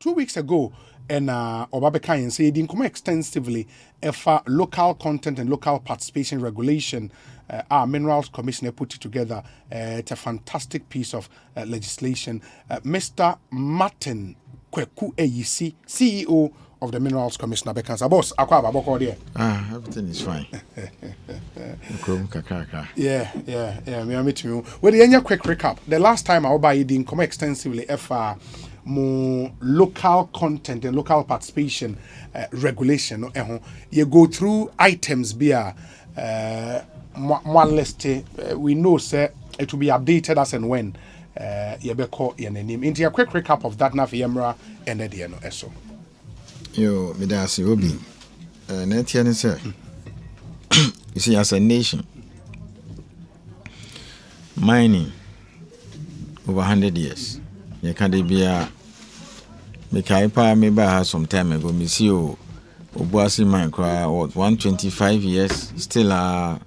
2 weeks ago, and Obabeka and said didn't come extensively for local content and local participation regulation. Our Minerals Commissioner put it together. It's a fantastic piece of legislation. Mr. Martin Kweku Ayisi, CEO of the Minerals Commissioner, Bekansa. Boss, everything is fine. Yeah. Me meet you. Well, the quick recap. The last time I didn't come extensively for more local content and local participation regulation. You go through items one list. We know, sir, it will be updated as and when you be called your name. Into a quick recap of that now for Yemra and Ediano Eso. Yo, Midasi Obi. Netian sir. You see, as a nation, mining over 100 years. You can't be a Mikaipa maybe some time ago. Missio Obuasi mine cry what 125 years still I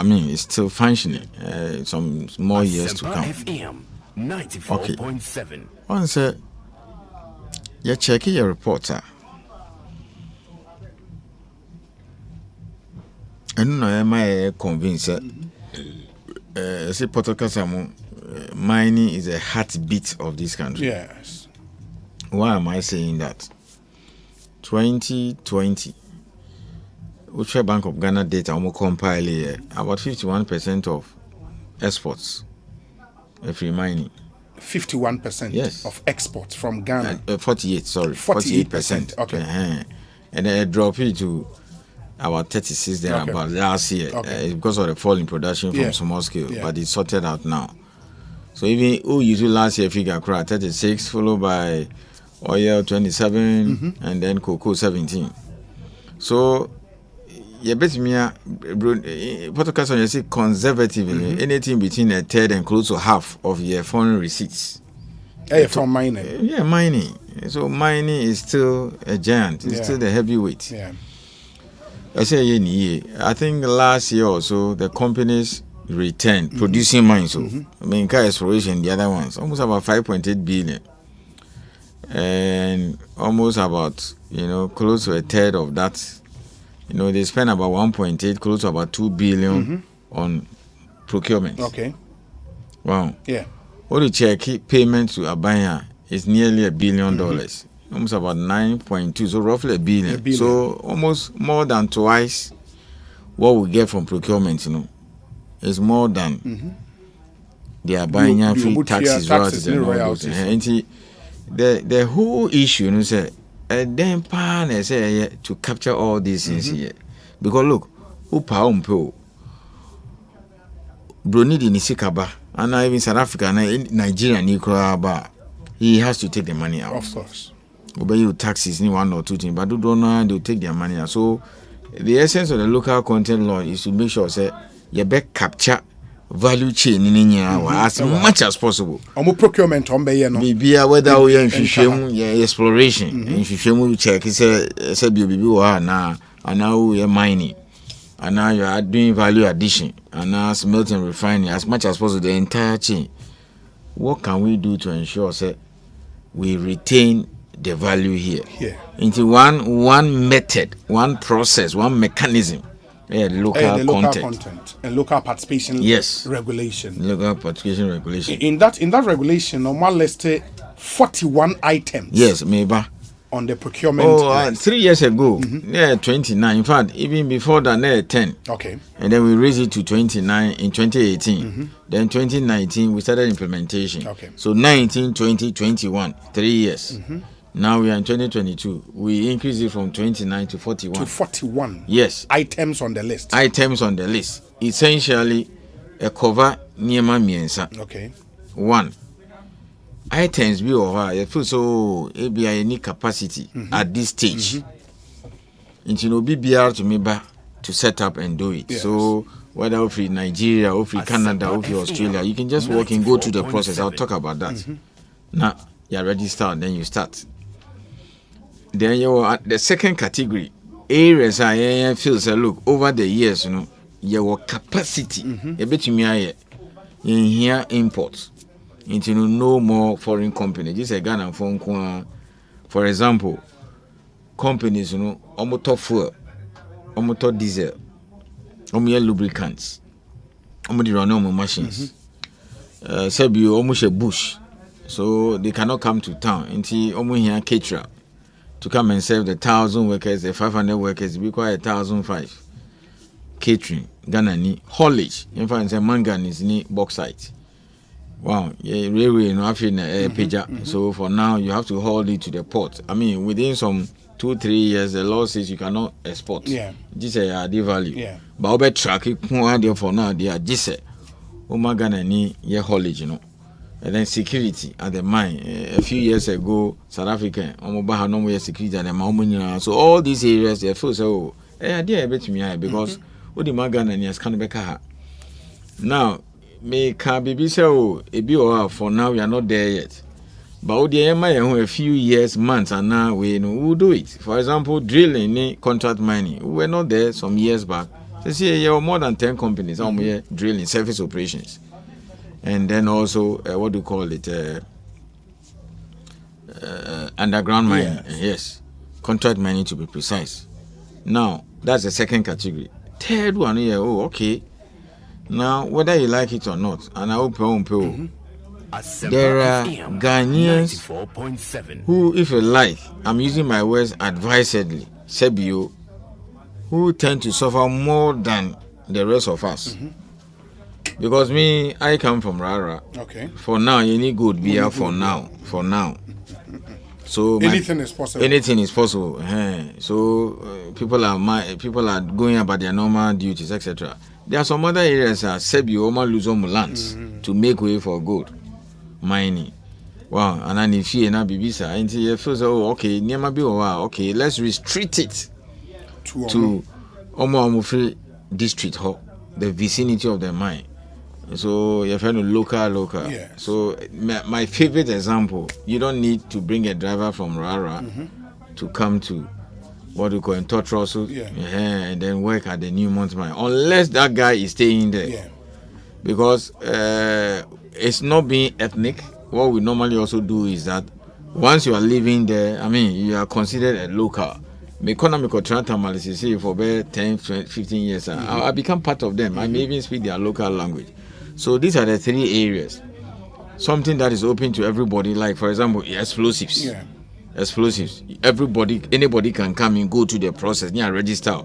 mean it's still functioning. Some more years to come. FM 94.7. Okay. Once you check your reporter. I don't know, am I convinced that say Portocasamu mining is a heartbeat of this country? Yes. Why am I saying that? 2020, Ultra Bank of Ghana data almost compile about 51% of exports free mining. 51% yes. of exports from Ghana. 48%. Okay. And then it dropped it to about 36 there about last year because of the fall in production from small scale, but it's sorted out now. So even you do last year figure 36 followed by oil 27 and then cocoa 17. So you bet me podcast you see conservatively anything between a third and close to half of your foreign receipts. From mining. Yeah, mining. So mining is still a giant. It's still the heavyweight. Yeah. I think last year or so the companies returned producing mines. So I mean, car exploration, the other ones almost about 5.8 billion, and almost about close to a third of that. They spend about 1.8, close to about 2 billion on procurement. Okay. Wow. Yeah. What you check payment to Abaya is nearly $1 billion. Almost about 9.2, so roughly $1 billion. So almost more than twice what we get from procurement, is more than they are buying free taxes, royalties, and royalties. The whole issue, say, then pan say to capture all these things here, because look, Upa Brunei Nisikaba, and even South Africa, and Nigeria, Nicaragua, he has to take the money out. Of course. Obey you taxes, in 1 or 2 things, but don't know they'll take their money out. So the essence of the local content law is to make sure say you better capture value chain in as much as possible. Procurement on maybe whether we are in exploration, in check is a baby now, and now we are mining, and now you are doing value addition, and now smelting and refining as much as possible the entire chain. What can we do to ensure that we retain the value here? Into one method, one process, one mechanism. Local content and local participation regulation. Local participation regulation. In that regulation, normal list 41 items. Yes, maybe on the procurement. 3 years ago, 29. In fact, even before that, 10. Okay. And then we raised it to 29 in 2018. Then 2019 we started implementation. Okay. So 19, 20, 21, 3 years. Now we are in 2022. We increased it from 29 to 41. To 41. Yes. Items on the list. Items on the list. Essentially, a cover Niema Miensa. Okay. 1. Items be over. You feel so be any capacity at this stage. Into no BBR to me back to set up and do it. Yes. So whether free Nigeria or free Canada or free Australia, you can just walk and go through the process. I'll talk about that. Now you're registered, then you start. Then you are the second category. Areas I feel say look over the years, your capacity a bit me in here imports. into no more foreign company. This is a Ghana phone. For example, companies, omoto fuel, omoto diesel, omoye lubricants, omodi run machines. Sebio almost a bush, so they cannot come to town. Until almost here caterer to come and serve the 1,000 workers, the 500 workers, we require 1,005 catering. Ghana ni haulage. In fact, the manganese ni bauxite. Wow, yeah, railway no pager. So for now, you have to haul it to the port. I mean, within some 2-3 years, the law says you cannot export. Yeah, This is a value. Yeah, but over track it for now. They are just Ghana ni haulage, And then security at the mine. A few years ago, South Africa, no security at the mine. So all these areas, they feel so. I bet me because what the Ghana ni can be now. May can be so for now we are not there yet. But a few years, months, and now we will do it. For example, drilling, contract mining. We were not there some years back. So see, there are more than 10 companies drilling surface operations, and then also what do you call it? Underground mining. Yes, contract mining to be precise. Now that's the second category. Third one here. Oh, okay. Now, whether you like it or not, and I hope there are Ghanaians who, if you like, I'm using my words advisedly, Sebio, who tend to suffer more than the rest of us. Because me, I come from Rara. Okay. For now, you need good beer for now. For now. So anything is possible. Anything is possible. So people are going about their normal duties, etc. There are some other areas that Sebio Luzon lands to make way for gold mining. Wow, and then if you na bibisa, and you feel so okay, okay, let's restrict it to Omo district, the vicinity of the mine. So you're trying to local. Yes. So my favorite example, you don't need to bring a driver from Rara to come to what we call in Totrosu, and then work at the New Mount Mine, unless that guy is staying there. Yeah. Because it's not being ethnic. What we normally also do is that once you are living there, I mean, you are considered a local. Economical transfer for about 10, 15 years, I become part of them. I may even speak their local language. So these are the three areas. Something that is open to everybody, like for example, explosives. Yeah. Explosives. Anybody can come and go to the process, register.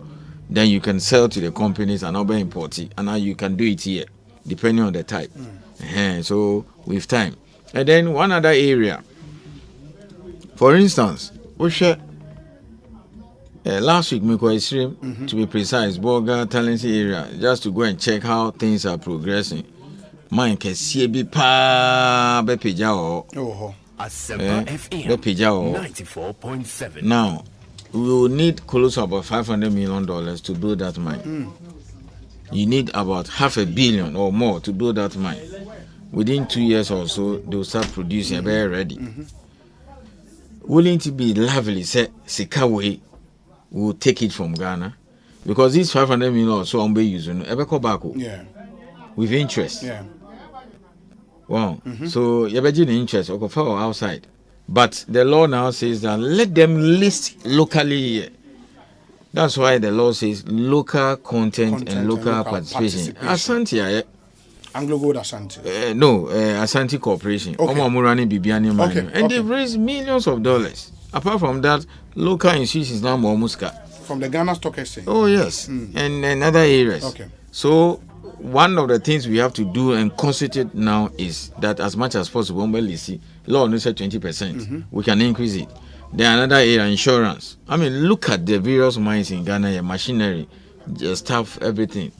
Then you can sell to the companies and other import it. And now you can do it here, depending on the type. So with time. And then one other area. For instance, last week, to be precise, Boga Talency area, just to go and check how things are progressing. Mine can see be pa be pijao. Asempa FM 94.7. Now, we will need close to about $500 million to build that mine. You need about $500 million or more to build that mine. Within 2 years or so, they will start producing, very ready. Willing to be lively, say Sikawe will take it from Ghana, because these $500 million or so be using with interest. Yeah. Wow. So you're getting interest or for outside. But the law now says that let them list locally here. That's why the law says local content and local participation. Asante, Anglo Gold Asante. No, Asante Corporation. Okay. And they've raised millions of dollars. Apart from that, local institutions now Momuska. From the Ghana Stock Exchange. Oh yes, and other areas. Okay. So one of the things we have to do and concentrate now is that as much as possible, law only said 20%. We can increase it. Then another area, insurance. I mean, look at the various mines in Ghana, machinery, staff, everything.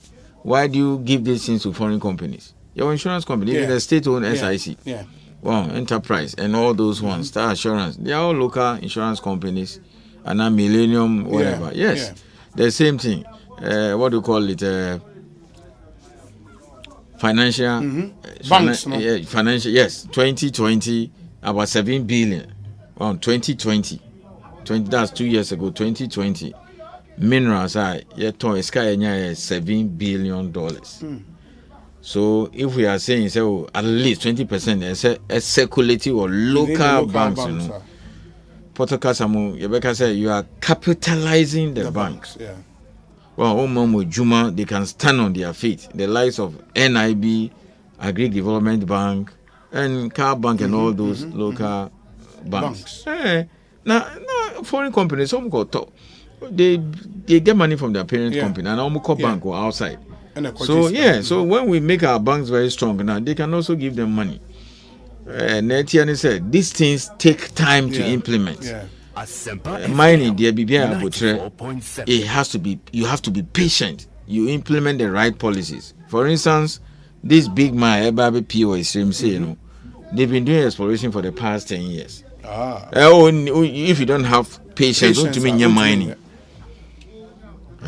Why do you give these things to foreign companies? Your insurance company, even the state-owned SIC. Yeah. Wow, Enterprise and all those ones, Star Assurance, they are all local insurance companies, and now Millennium, whatever. Yes, the same thing. What do you call it? Financial banks. Financial. Yes, 2020 about 7 billion. 2020, that's 2 years ago. 2020, minerals are $7 billion. So if we are saying so at least 20% a circulating or local banks, you know. Portocasamu, Rebecca said you are capitalizing the banks. Yeah. Well, Omomo Juma, they can stand on their feet. The likes of NIB, Agri Development Bank, and Car Bank, and all those local banks. Now, foreign companies, some got top. They get money from their parent company, and Omuko Bank or outside. So so when we make our banks very strong now, they can also give them money. Netiani said these things take time to implement. Mining, the BBI, it has to be. You have to be patient. You implement the right policies. For instance, this big mine, you know, they've been doing exploration for the past 10 years. If you don't have patience, don't mean you're mining.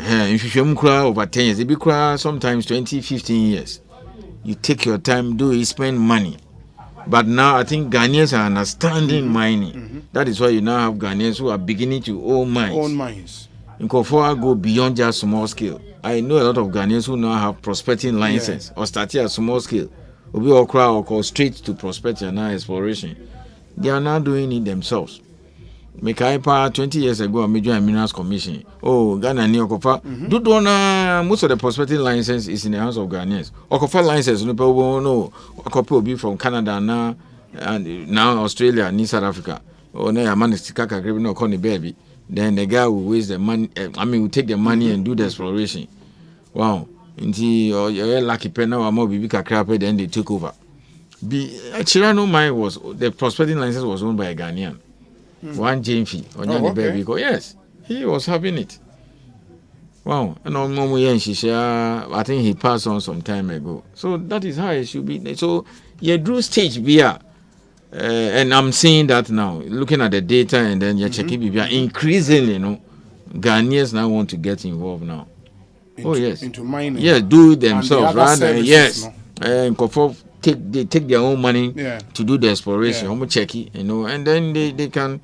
If you over 10 years, it be sometimes 20, 15 years. You take your time, do it, spend money. But now I think Ghanaians are understanding mining. That is why you now have Ghanaians who are beginning to own mines. In Kofoa go beyond just small scale. I know a lot of Ghanaians who now have prospecting license or starting at small scale. Obi Okra or go straight to prospecting and now exploration. They are now doing it themselves. Mekaipa 20 years ago, Major and Minerals Commission. Oh, Ghana ni Okofa. Most of the prospecting license is in the hands of Ghanaians. Okofa license, no, Okofa will be from Canada now, and now Australia and South Africa. Oh, no, man is Kaka no Connie baby. Then the guy will waste the money. Will take the money and do the exploration. Wow. Until you're lucky pen now, more Bibi Kakrape, then they took over. Chirano mine was the prospecting license was owned by a Ghanaian. One Jamfi on baby. Yes, he was having it. Wow, and I think he passed on some time ago. So that is how it should be. So you drew stage beer, and I'm seeing that now. Looking at the data and then you're checking beer. Increasingly, Ghanaians now want to get involved now. Into mining. Yes, do it themselves rather. Yes, and they take their own money to do the exploration, check it, and then they can,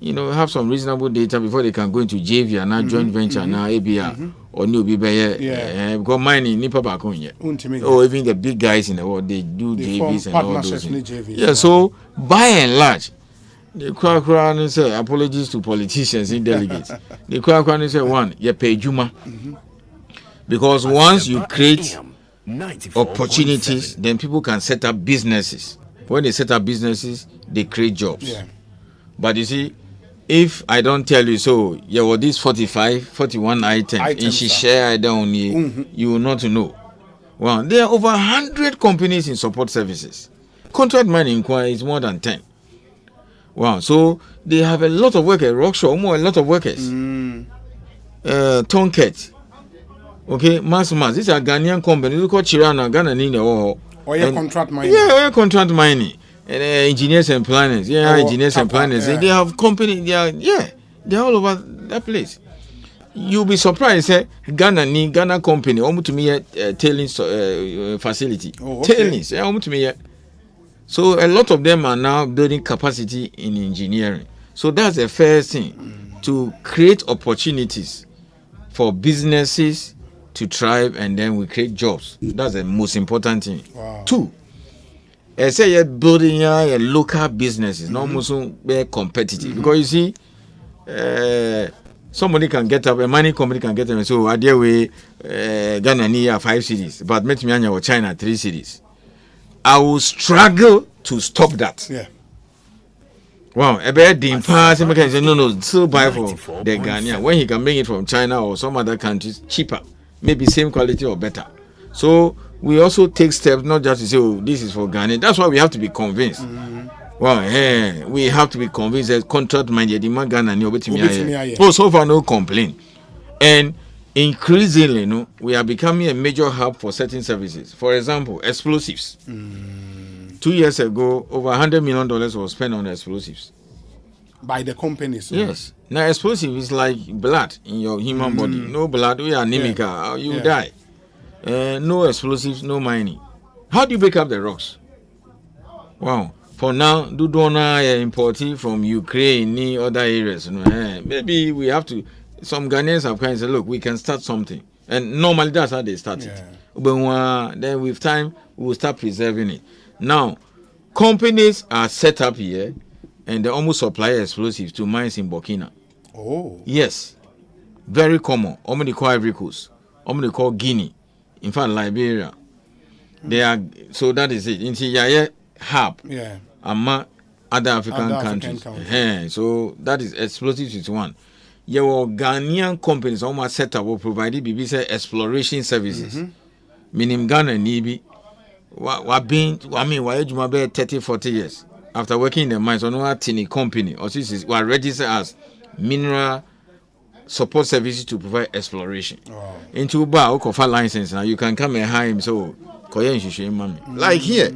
have some reasonable data before they can go into JV and now joint venture now ABR or new BBA. Because mining nipa back on yet. Oh, even the big guys in the world they do JVs and all those things. So by and large, the Kwakran say apologies to politicians and delegates. The Kwakran say one, you pay Juma. Because once you create opportunities, then people can set up businesses. When they set up businesses, they create jobs. But you see, if I don't tell you so, these 41 items in share you will not know. Well, there are over 100 companies in support services. Contract mining inquiry is more than 10. Wow, so they have a lot of workers. Rockshore, a lot of workers. Tonket. Okay, mass. These are Ghanaian companies. Look at Chirana, Ghana, contract mining. Yeah, contract mining. And engineers and planners. Engineers and planners. They have companies. They're all over that place. You'll be surprised. Ghana company. Almost to me, tailings facility. Tailings. Almost to me. So a lot of them are now building capacity in engineering. So that's the first thing, to create opportunities for businesses to thrive, and then we create jobs. That's the most important thing. Wow. 2, I say you're building a local businesses, not very competitive. Because you see, somebody can get up, a mining company can get up and say, I deal with Ghana near 5 cities, but met me or China 3 cities. I will struggle to stop that. Yeah. Wow, a bad dean pass him can say no, still buy for the Ghanaian when he can bring it from China or some other countries cheaper, maybe same quality or better. So we also take steps not just to say, this is for Ghana. That's why we have to be convinced. Well, we have to be convinced that contract manager demand Ghana. So far no complaint. And increasingly, we are becoming a major hub for certain services. For example, explosives. 2 years ago, over $100 million was spent on explosives. By the companies? Yes. Now, explosive is like blood in your human body. No blood, we are anemic, you die. No explosives, no mining. How do you break up the rocks? Wow. For now, do importing from Ukraine, other areas. Maybe we have to. Some Ghanaians have kind of said, look, we can start something. And normally that's how they start it. Then with time, we will start preserving it. Now, companies are set up here and they almost supply explosives to mines in Burkina. Oh. Yes. Very common. They call Ivory Coast. They call Guinea. In fact, Liberia. They are, so that is it. Into Yaya hub. Yeah. Among other African countries. So that is explosives is one. Your Ghanaian companies almost set up or provided BBC exploration services. Meaning Ghana Nibi. Why 30, 40 years after working in the mines on a tiny company or this is registered as mineral support services to provide exploration. Into bar for license now you can come and hire him so like here.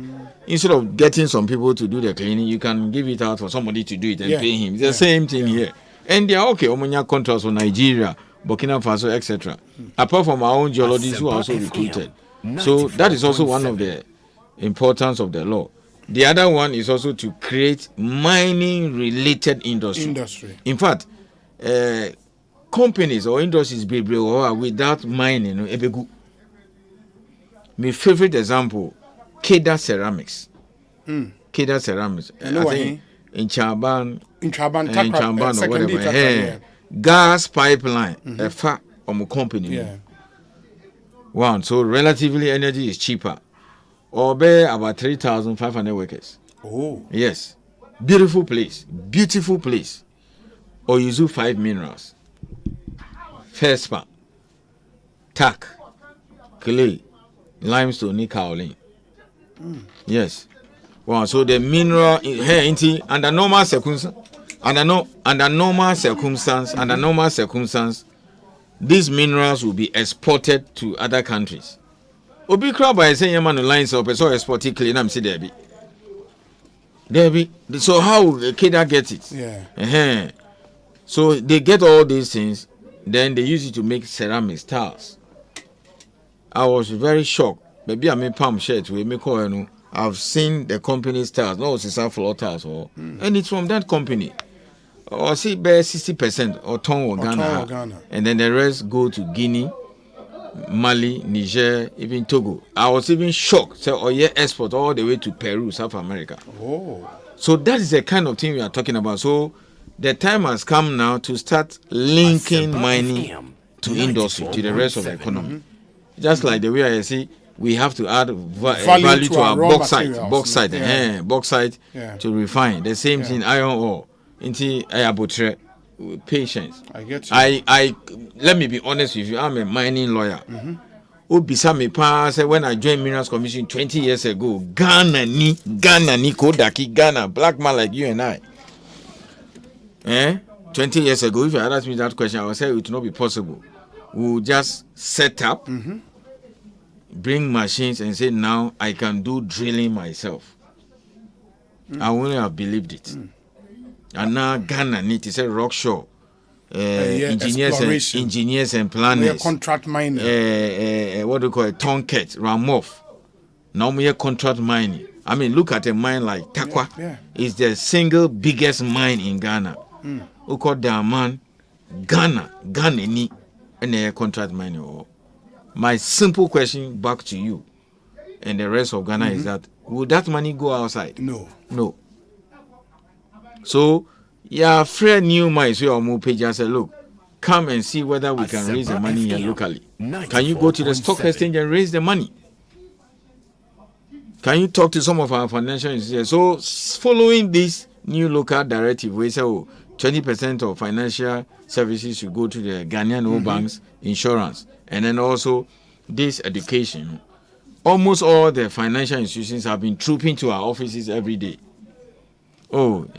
Instead of getting some people to do the cleaning, you can give it out for somebody to do it and pay him. It's the same thing here. And they are okay. Omonia contracts for Nigeria, Burkina Faso, etc. Apart from our own geologists who are also recruited. So that is also one of the importance of the law. The other one is also to create mining-related industry. In fact, companies or industries without mining, my favorite example. Keda Ceramics. Keda Ceramics. I think in Chaban or whatever. Gas pipeline. A far company. Wow. So relatively energy is cheaper. Or be about 3,500 workers. Oh. Yes. Beautiful place. Or use 5 minerals. Feldspar, tack, clay, limestone, kaolin. Yes. Wow. So the mineral here under normal circumstance, these minerals will be exported to other countries. Obi crab by saying man lines up so export it clean. I'm see there be. So how Keda get it? Yeah. So they get all these things, then they use it to make ceramic tiles. I was very shocked. Maybe I made palm shirt we make all I've seen the company's tiles, no it's a floor tiles and it's from that company. Or see bear 60% or ton or Ghana. And then the rest go to Guinea, Mali, Niger, even Togo. I was even shocked. So export all the way to Peru, South America. Oh. So that is the kind of thing we are talking about. So the time has come now to start linking mining to industry, to the rest of the economy. Just like the way I see, we have to add value to our bauxite to refine. The same thing, iron ore, into ayabutre, patience. I get you. I let me be honest with you. I'm a mining lawyer. When I joined Minerals Commission 20 years ago, Ghana, Kodaki, Ghana, black man like you and I. 20 years ago, if you had asked me that question, I would say it would not be possible. We'll just set up, bring machines and say, now I can do drilling myself. I wouldn't have believed it. And now Ghana need to say rockshore. Engineers and planners. Contract mining. What do you call it? Tonket, Ramoff. Now we are contract mining. I mean, look at a mine like Takwa. It's the single biggest mine in Ghana. Who call their man Ghana ni and they contract mining. My simple question back to you and the rest of Ghana is that would that money go outside? No. So friend new mines we are more page and say, look, come and see whether we can raise the money here locally. Can you go to the stock exchange and raise the money? Can you talk to some of our financial institutions? So following this new local directive, we say 20% of financial services should go to the Ghanaian banks, insurance, and then also this education. Almost all the financial institutions have been trooping to our offices every day. Mommy,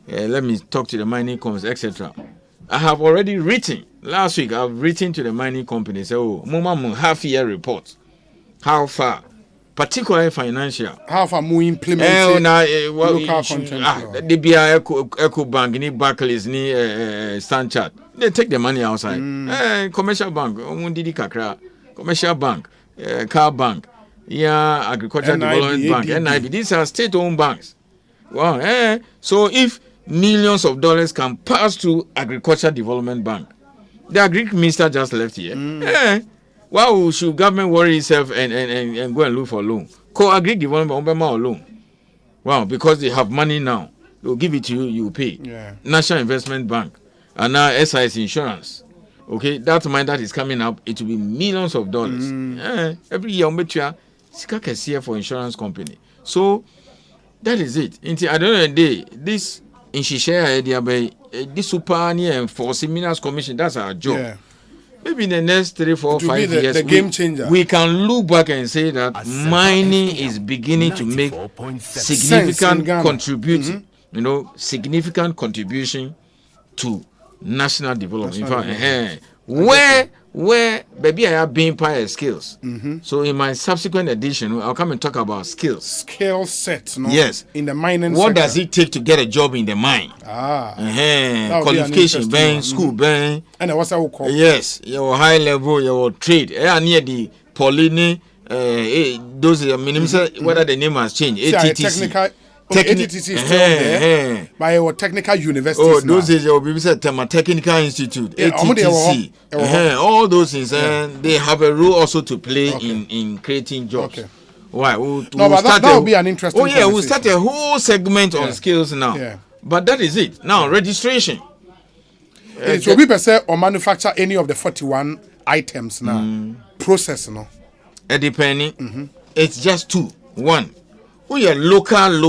let me talk to the mining companies, etc. I have already written last week. I've written to the mining companies. Half-year report. How far, particularly financial. How far more implemented local content? They be Eco Bank, ni Barclays, ni Stanchart. They take the money outside. Commercial bank, commercial bank, car bank. Agricultural Development Bank, NIB. These are state-owned banks. Wow. So if millions of dollars can pass through Agricultural Development Bank, The Greek minister just left here. Why should government worry itself and go and look for loan? Co-agric development loan. Wow, because they have money now. They'll give it to you, you pay. Yeah. National Investment Bank. And now SIS Insurance. Okay, that money that is coming up, it will be millions of dollars. Every year, Sika for insurance company. So, that is it. Until at the end of the day, this in Shishaya idea by this super near enforcing Minas Commission, that's our job. Yeah. Maybe in the next 3, 4, 5 years, the game changer. We can look back and say that mining is beginning to make significant contribution, significant contribution to national development. In fact, where baby I have been prior skills. So in my subsequent edition, I'll come and talk about skills. Skill set, no? Yes. In the mining what sector. does it take to get a job in the mine? Qualification, bang, school, bang. And what's that called? Yes, your high level, your trade. Near the Pauline, those minimum, whether the name has changed. ATTC. ATTC is still there, by our technical universities. Oh, those is your Technical Institute, ATTC. All those things, they have a role also to play in creating jobs. Okay. Why? That will be an interesting. We'll start a whole segment on skills now. Yeah. But that is it. Now, registration. So we per or manufacture any of the 41 items now. Process, no? Depending. It's just 2. 1. We are local.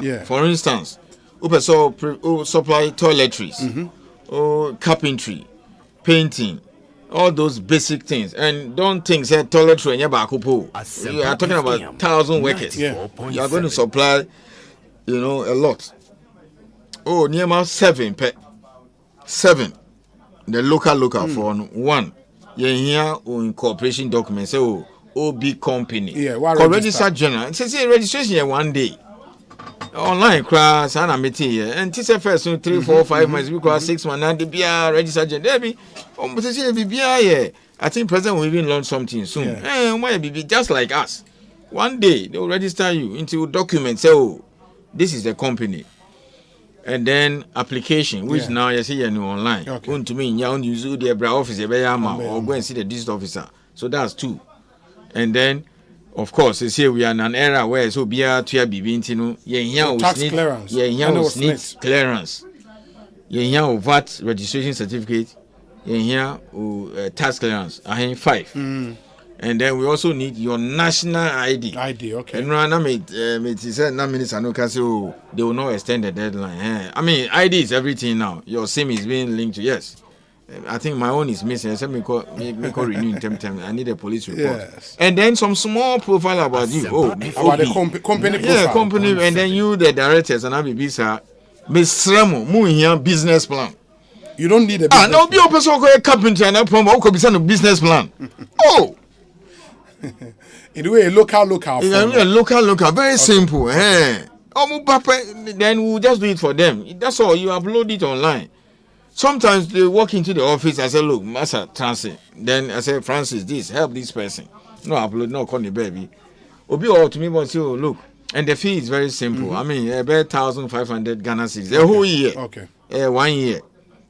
Yeah. For instance, we supply toiletries, or carpentry, painting, all those basic things. And don't think that toiletry and you are talking about 1,000 workers. Yeah. You are going to supply, a lot. Oh, near about 7. The local for 1. You here in corporation documents. So. OB company. Yeah, register general. It says registration one day. Online class and meeting and this first 3, 4, 5 months we cross 6 months and the BR register general. I think president will even launch something soon. Just like us. One day they will register you into documents. Say, this is the company. And then application, which now you see online. Okay. To me, you use the office or go and see the district officer. So that's 2. And then, of course, you see we are in an era where so be a to be tax clearance. Clearance. You VAT registration certificate. You tax clearance. 5. And then we also need your national ID. Okay. And they will not extend the deadline. I mean, ID is everything now. Your SIM is being linked to I think my own is missing. Let me call renew in time. I need a police report. Yes. And then some small profile about you. About the company profile. Yeah, company. And then you, the directors, and I be sir. Miss Remo, here business plan. You don't need a business plan. No, be a person who carpenter and a plumber who be a business plan. In a way, local. Local. Very simple. Then we'll just do it for them. That's all. You upload it online. Sometimes they walk into the office. I say, look, Master Transit. Then I say, Francis, help this person. No upload, no call the baby. Obi or to me, but say, look, and the fee is very simple. I mean, about 1,500 Ghana cedis the whole year. Okay. 1 year.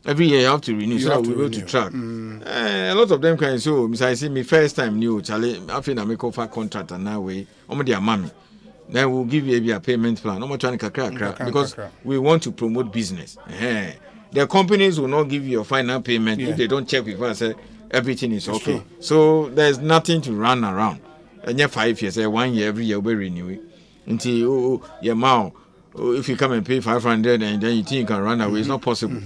Every year you have to renew. So that we go to track. A lot of them can say, I see me first time new Charlie. I feel I make offer contract and now way. Their mommy. Then we'll give you a payment plan. No more trying to crack because we want to promote business. The companies will not give you a final payment if they don't check with us. Everything is okay. True. So there's nothing to run around. And 5 years, 1 year, every year we renew it. Until your mouth, if you come and pay 500 and then you think you can run away, it's not possible.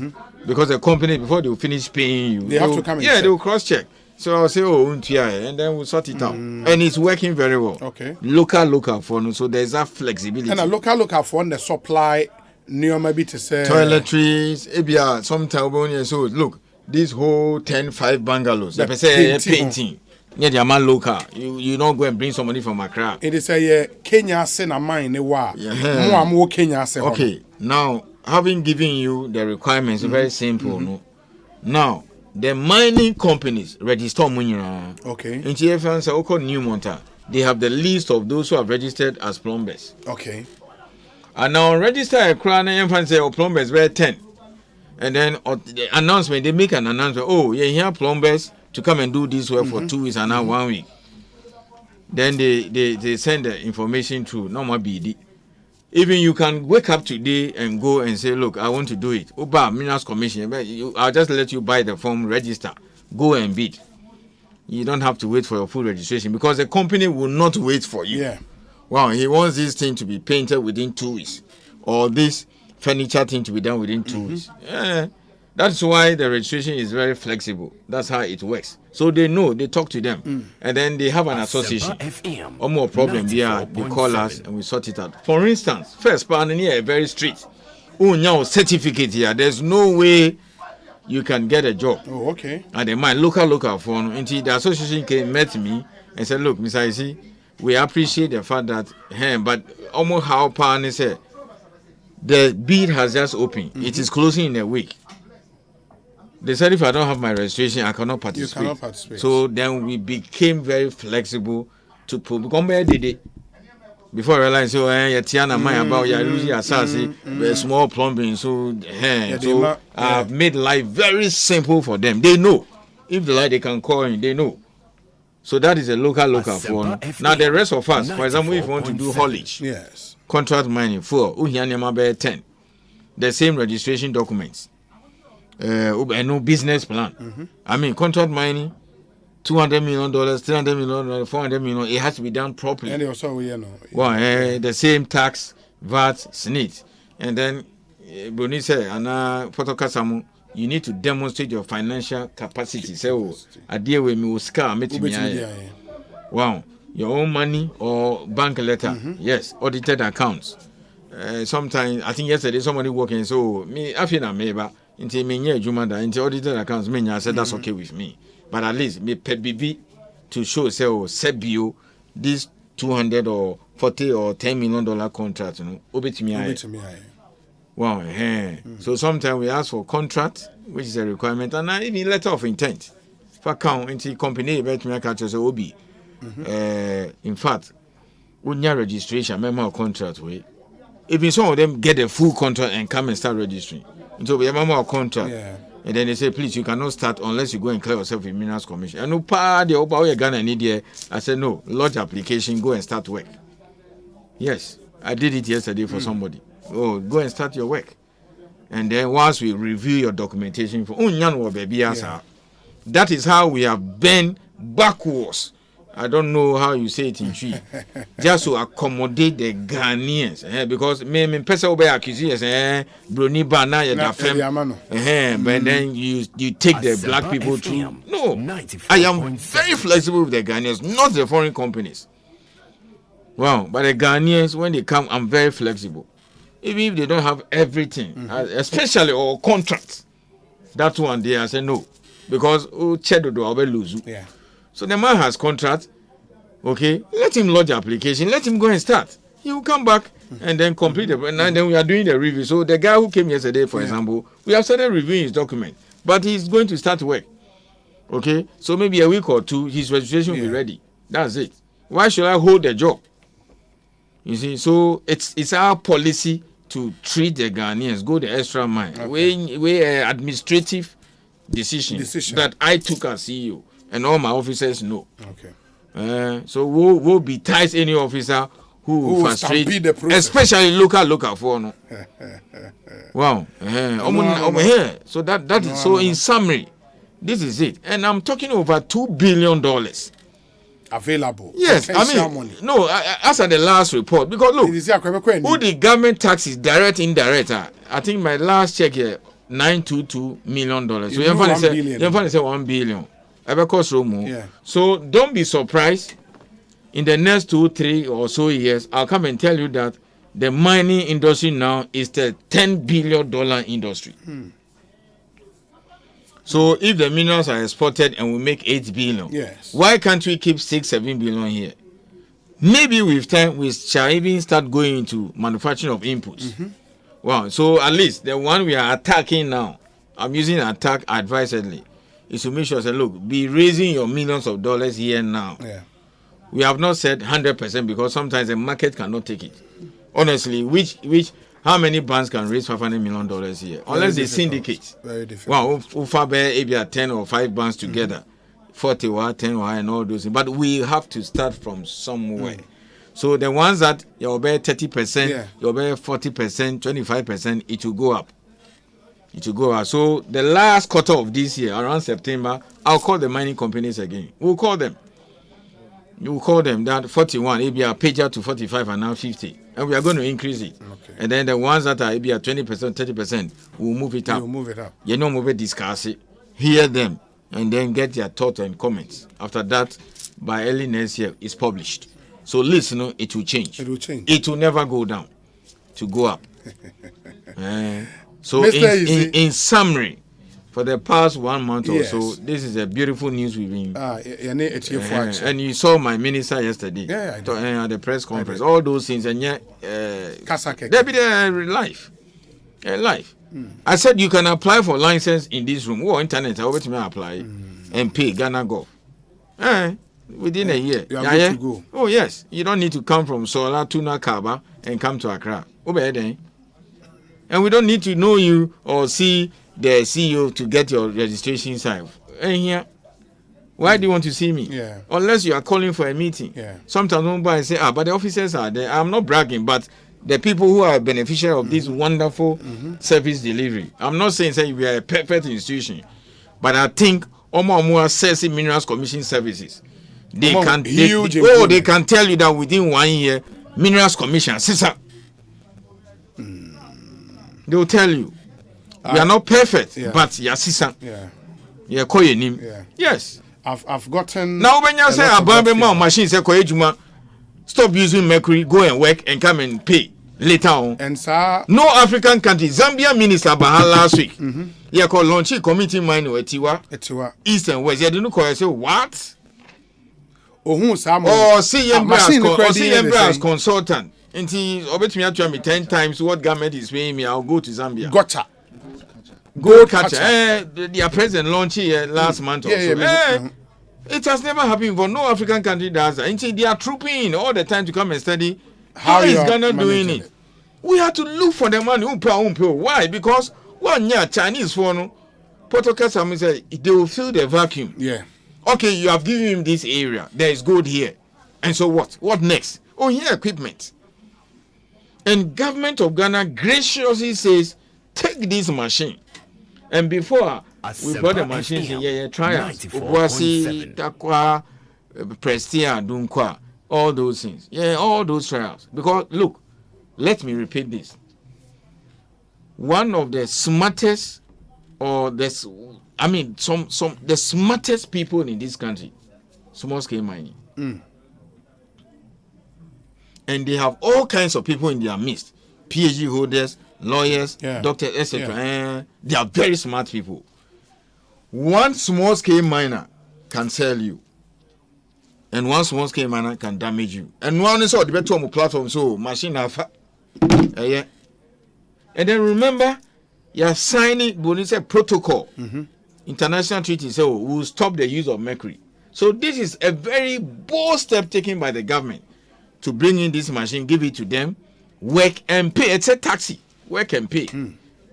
Because the company, before they will finish paying you, they have to come and check. They will cross check. So I'll say, and then we'll sort it out. And it's working very well. Okay. Local for so there's that flexibility. And a local for the supply. Maybe to say toiletries, sometimes when you so look, this whole 10-5 bungalows, they say painting. Yeah, they are man local. You not go and bring somebody from Accra. It is a Kenya send a mine more Kenya. Okay, now having given you the requirements, very simple. No, now the mining companies register Munyira. Okay. In TFN, say New Monta, they have the list of those who have registered as plumbers. Okay. And now register a crown and say plumbers were 10. And then the announcement, they make an announcement. Oh, yeah, here plumbers to come and do this work for 2 weeks and now 1 week. Then they send the information through. No more BD. Even you can wake up today and go and say, look, I want to do it. Oba, Minerals Commission. I'll just let you buy the form, register, go and bid. You don't have to wait for your full registration because the company will not wait for you. Yeah. Wow, he wants this thing to be painted within 2 weeks, or this furniture thing to be done within 2 weeks. Yeah. That's why the registration is very flexible. That's how it works. So they know, they talk to them, and then they have an association. Or more problem, they call us and we sort it out. For instance, first part here very strict. Oh, certificate here. There's no way you can get a job. Oh, okay. And the man local phone until the association came met me and said, look, Mr. Ayisi, we appreciate the fact that but almost how Pan said the bid has just opened. It is closing in a week. They said if I don't have my registration, I cannot participate. You cannot participate. So then we became very flexible to become did it. Before I realized, so Tiana my about losing assassin, small plumbing, so I've made life very simple for them. They know. If they like, they can call in, they know. So that is a local phone. Now the rest of us, for example, if you want to do haulage, yes, contract mining, 4, 10. The same registration documents. No business plan. I mean, contract mining, $200 million, $300 million, $400 million. It has to be done properly. And also, the same tax, VAT, SNIT, and then Bruni said, "Ana Potokasamu, you need to demonstrate your financial capacity. So, I deal with me, Oscar, wow, your own money or bank letter, yes, audited accounts. Sometimes I think yesterday somebody working, so me, I feel maybe." Into me Jumada, into audited accounts, I said that's okay with me. But at least me PBV to show say Sebio this 200 or 40 or $10 million contract, obey me. Wow, so sometimes we ask for contract, which is a requirement, and even letter of intent. For account into company, bet me catch us obi. In fact, when your registration, memo contract way. Even some of them get a full contract and come and start registering. So we have a contract, and then they say, please, you cannot start unless you go and clear yourself in Minerals Commission. And no part the Opa Ghana need here. I said, no, lodge application, go and start work. Yes, I did it yesterday for somebody. Oh, go and start your work. And then once we review your documentation for that is how we have been backwards. I don't know how you say it in Tree. Just to accommodate the Ghanaians. Because me person will be accused Bruni Bana but then you take the black people through. No. I am very flexible with the Ghanaians, not the foreign companies. Wow, but the Ghanaians, when they come, I'm very flexible. Even if they don't have everything, especially or contracts. That one there, I say no. Because Chedo do lose. Yeah. So the man has contract, okay? Let him lodge application. Let him go and start. He will come back and then complete it. And then we are doing the review. So the guy who came yesterday, for example, we have started reviewing his document, but he's going to start work. Okay? So maybe a week or two, his registration will be ready. That's it. Why should I hold the job? You see, so it's our policy to treat the Ghanaians, go the extra mile. Okay. We administrative decision that I took as CEO. And all my officers know. Okay. So we'll be tight any officer who frustrate, especially local for no. Wow. So that is so. In summary, this is it. And I'm talking over $2 billion available. Yes, I mean, money. No. As at the last report, because look, who the government tax is direct, indirect. I think my last check here, $922 million. So you have to say $1 billion. So don't be surprised. In the next 2, 3 or so years, I'll come and tell you that the mining industry now is the $10 billion industry. So if the minerals are exported and we make $8 billion, why can't we keep $6-7 billion here? Maybe with time we shall even start going into manufacturing of inputs. Wow. So at least the one we are attacking now, I'm using attack advisedly, is to make sure say, look, be raising your millions of dollars here now. We have not said 100% because sometimes the market cannot take it. Honestly, which How many banks can raise $500 million a year? Unless they syndicate. Very difficult. Well, maybe 10 or 5 banks together, 40 or 10 or and all those things. But we have to start from somewhere. So the ones that you'll bear 30%, you'll bear 40%, 25%, it will go up. It will go up. So the last quarter of this year, around September, I'll call the mining companies again. We'll call them. You will call them that 41, maybe a pager to 45 and now 50. And we are going to increase it. Okay. And then the ones that are maybe at 20%, 30%, we'll move it up. We'll move it up. You know, move it, discuss it, hear them, and then get their thoughts and comments. After that, by early next year, it's published. So listen, it will change. It will change. It will never go down. To go up. So in summary, for the past 1 month or so, this is a beautiful news we've been. And you saw my minister yesterday at the press conference. All those things, and yet, there be life. I said you can apply for license in this room or internet. I always may apply and pay Ghana Gov. Within a year. You are good to go. Oh yes, you don't need to come from Sola, Tuna, Kaba and come to Accra. And we don't need to know you or see the CEO to get your registration signed. And here, why do you want to see me? Yeah. Unless you are calling for a meeting. Yeah. Sometimes I say, but the officers are there. I'm not bragging, but the people who are beneficiaries of this wonderful service delivery. I'm not saying we are a perfect institution, but I think Omo Assessing Minerals Commission services. They can tell you that within 1 year, Minerals Commission, Sisa. They will tell you. We are not perfect, but you are Sisa. You are calling him. Yes. I've gotten. Now when you say about machine, say stop using mercury, go and work and come and pay later on. And sir, no African country. Zambia minister Baha last week. You call launch committee mine or Etiwa, East and West. You didn't call. Say what? See as consultant. And he obey me to me 10 times what government is paying me. I'll go to Zambia. Gotcha. Go catch their president launched here last month or so. It has never happened for no African country does that. And they are trooping in all the time to come and study how is Ghana doing it. We have to look for the money. Why? Because one year Chinese phone, Portuguese say they will fill the vacuum. Yeah. Okay, you have given him this area. There is gold here. And so what? What next? Oh, here equipment. And government of Ghana graciously says, take this machine. And before we brought the machines in trials, Obuasi, Takwa, Prestia, Dunkwa, all those things. All those trials. Because look, let me repeat this. One of the smartest the smartest people in this country, small scale mining. And they have all kinds of people in their midst. PhD holders, lawyers, doctors, etc. They are very smart people. One small scale miner can sell you. And one small scale miner can damage you. And one is all the better on platform, so machine have. And then remember, you're signing a protocol. International treaty say we'll stop the use of mercury. So this is a very bold step taken by the government to bring in this machine, give it to them, work and pay. It's a taxi, work and pay.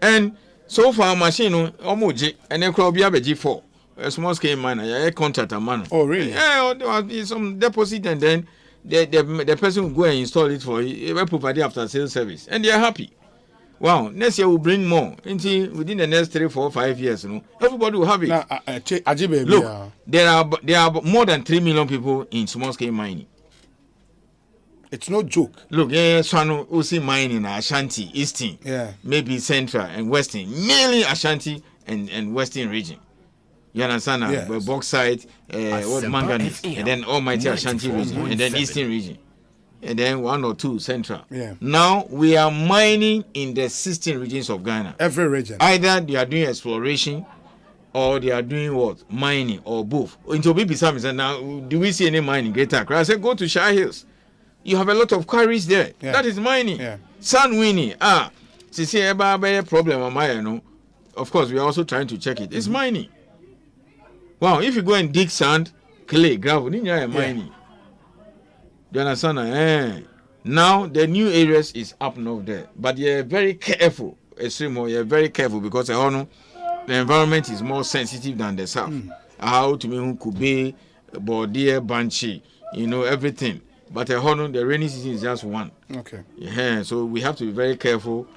And so far, machine omoji and then crowd be G4, a small scale miner, a contractor man. Oh really? Yeah, there will be some deposit and then the person will go and install it for a property after sales service, and they are happy. Wow, next year we'll bring more. Within the next 3, 4, 5 years, everybody will have it. Look, there are more than 3 million people in small scale mining. It's no joke. Look, Swano Usi mining Ashanti, Eastern, maybe Central and Western, mainly Ashanti and Western region. You understand? Bauxite, manganese, and then Almighty Ashanti region, and then Eastern region, and then 1 or 2 Central. Now we are mining in the 16 regions of Ghana. Every region. Either they are doing exploration, or they are doing what? Mining, or both. Into BB now, do we see any mining in Greater Accra? I said, go to Shire Hills. You have a lot of quarries there. That is mining. San Winnie. See, a problem on my, of course, we are also trying to check it. It's mining. Wow, if you go and dig sand, clay, gravel, then you are mining. Do you understand? Now the new areas is up north there, but you're very careful. Extreme, you're very careful because the environment is more sensitive than the south. How to me could be Bordeaux, Banshee, everything. But the rainy season is just one. Okay. Yeah, so we have to be very careful.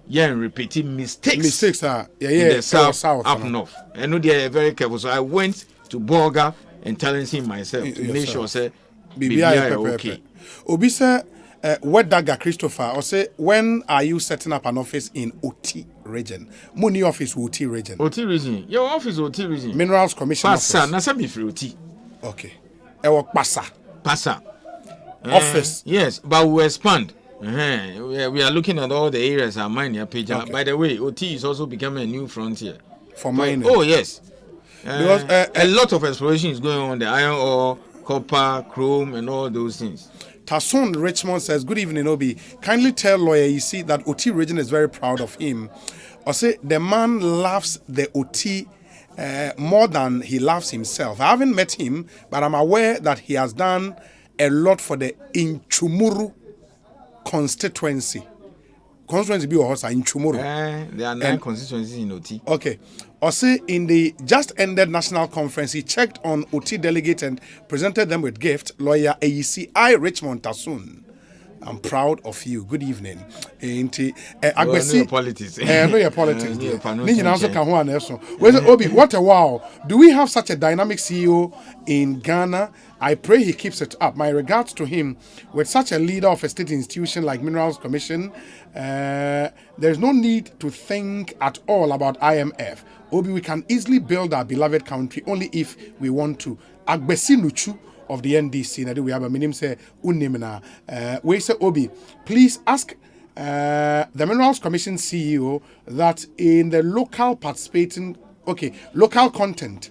Yeah, and repeating mistakes. Mistakes are in the south up north. I know they are very careful. So I went to Borga and challenging myself to make sure say BBI okay. Obi say what Daga Christopher or say when are you setting up an office in OT region? Money office OT region. OT region. Your office OT region. Minerals Commission Passa, office. na say be free OT. Okay. Ewo Passa. Passa. Office. Yes, but we expand. We are looking at all the areas are mining page. Okay. By the way, OT is also becoming a new frontier for mining. Oh yes, because a lot of exploration is going on. The iron ore, copper, chrome, and all those things. Tasun Richmond says, "Good evening, Obi. Kindly tell lawyer Ayisi that OT region is very proud of him. Or say the man loves the OT more than he loves himself. I haven't met him, but I'm aware that he has done a lot for the Inchumuru constituency be also in Chumuru. There are 9 constituencies in OT. Okay. Also, in the just ended national conference, he checked on OT delegates and presented them with gift. Lawyer Ayisi Richmond Tasun. I'm proud of you. Good evening. Agbesi politics. No your politics. Obi, what a wow. Do we have such a dynamic CEO in Ghana? I pray he keeps it up. My regards to him. With such a leader of a state institution like Minerals Commission, there's no need to think at all about IMF. Obi, we can easily build our beloved country only if we want to. Agbesi Nuchu of the NDC. Now we have a minimum say unimina. We say Obi, please ask the Minerals Commission CEO that in the local participating, local content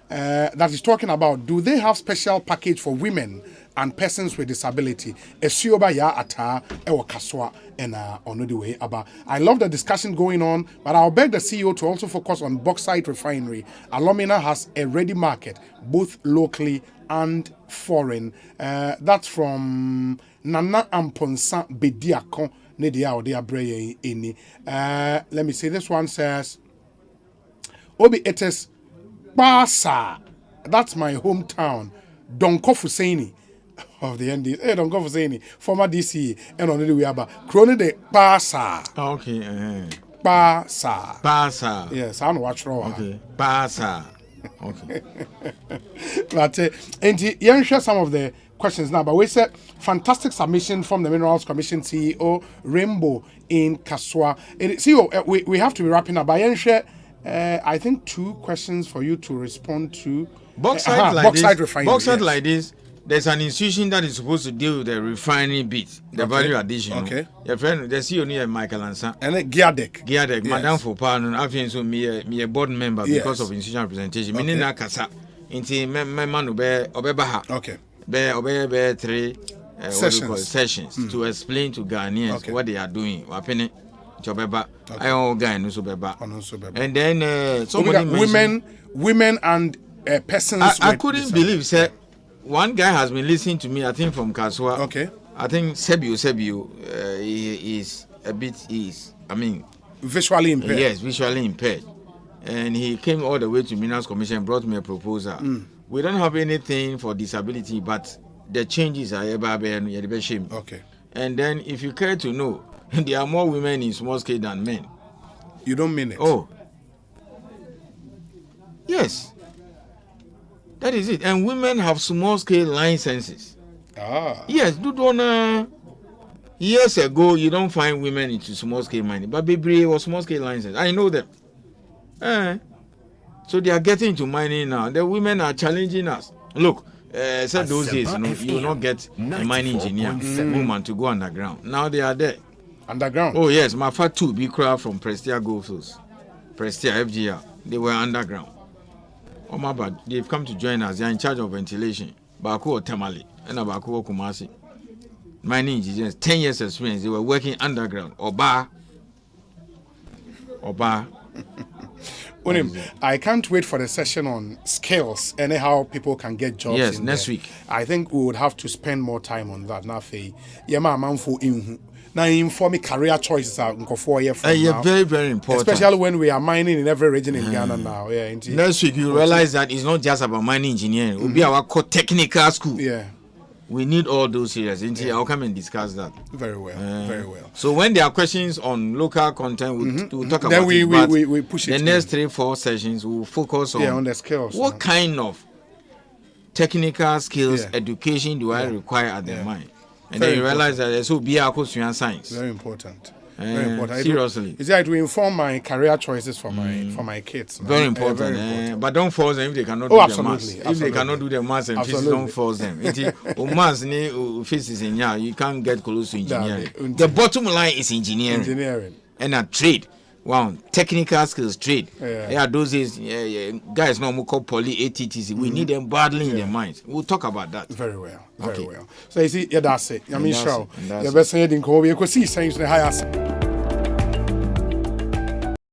that is talking about, do they have special package for women and persons with disability? Esioba ya ata ewa kaswa and on the way about. I love the discussion going on, but I'll beg the CEO to also focus on bauxite refinery. Alumina has a ready market, both locally and foreign. That's from Nana Amponsa Bediakon Nedia or Dea Breye Ini. Let me see, this one says, Obi, it is Basa. That's my hometown. Donko Fuseni of the ND. Donko Fuseni, former DC, and on the way about Crony de Basa. Okay. Basa. Yes, I don't watch wrong. Okay. Basa. Okay. But and you share some of the questions now. But we said fantastic submission from the Minerals Commission CEO Rainbow in Kaswa. CEO, we have to be wrapping up. But share, I think 2 questions for you to respond to. Bauxite refinery. Like this. There's an institution that is supposed to deal with the refining bit, the value addition. Okay. Your friend, the CEO near Michael Ansa. And then Giadek. Yes. Madam Fopan, I've been so me a board member because of institutional representation. Meaning na kasa. Inti me man obebaha. Okay. Be 3 sessions to explain to Ghanaians what they are doing. Wapene chobeba. I own guy no so beba. And then somebody mentioned women and persons. I couldn't believe say one guy has been listening to me, I think from Kaswa. Okay. I think Sebio, he is a bit, visually impaired. Yes, visually impaired. And he came all the way to Minerals Commission and brought me a proposal. We don't have anything for disability, but the changes are shame. Okay. And then if you care to know, there are more women in small scale than men. You don't mean it? Oh. Yes. That is it. And women have small scale licenses. Yes, years ago you don't find women into small scale mining, but baby was small scale license. I know them. So they are getting into mining now. The women are challenging us. Look, said those days, you will not get a mining engineer woman to go underground. Now they are there. Underground? Oh yes, my fat 2 big crowd from Prestia Goldfields, Prestia FGR. They were underground. Oh my bad, they've come to join us. They are in charge of ventilation. Baku or Tamale and Baku or Kumasi. Mining engineers, 10 years experience. They were working underground. Oba. I can't wait for the session on skills and how people can get jobs. Yes, next week. I think we would have to spend more time on that. Now, inform career choices are for you. Very, very important. Especially when we are mining in every region in Ghana now. Yeah, next week you realize that it's not just about mining engineering. It will be our core technical school. Yeah. We need all those areas. I'll come and discuss that. Very well. Very well. So when there are questions on local content, we'll talk then about we push it. The next 3-4 sessions we'll focus on the skills. What kind of technical skills, education do I require at the mine? And very then you realize that there's also science. Very important. Very important. Seriously. It will inform my career choices for my kids. Very important. Very important. But don't force them if they cannot do the maths. If they cannot do the maths and physics, don't force them. Maths physics you can't get close to engineering. The bottom line is engineering. And a trade. Wow, technical skills trade. Yeah, those days, guys now call poly ATTC. We need them badly in their minds. We'll talk about that. Very well. Very well. So you see, that's it. I mean, sure. The best thing you can see things in the highest.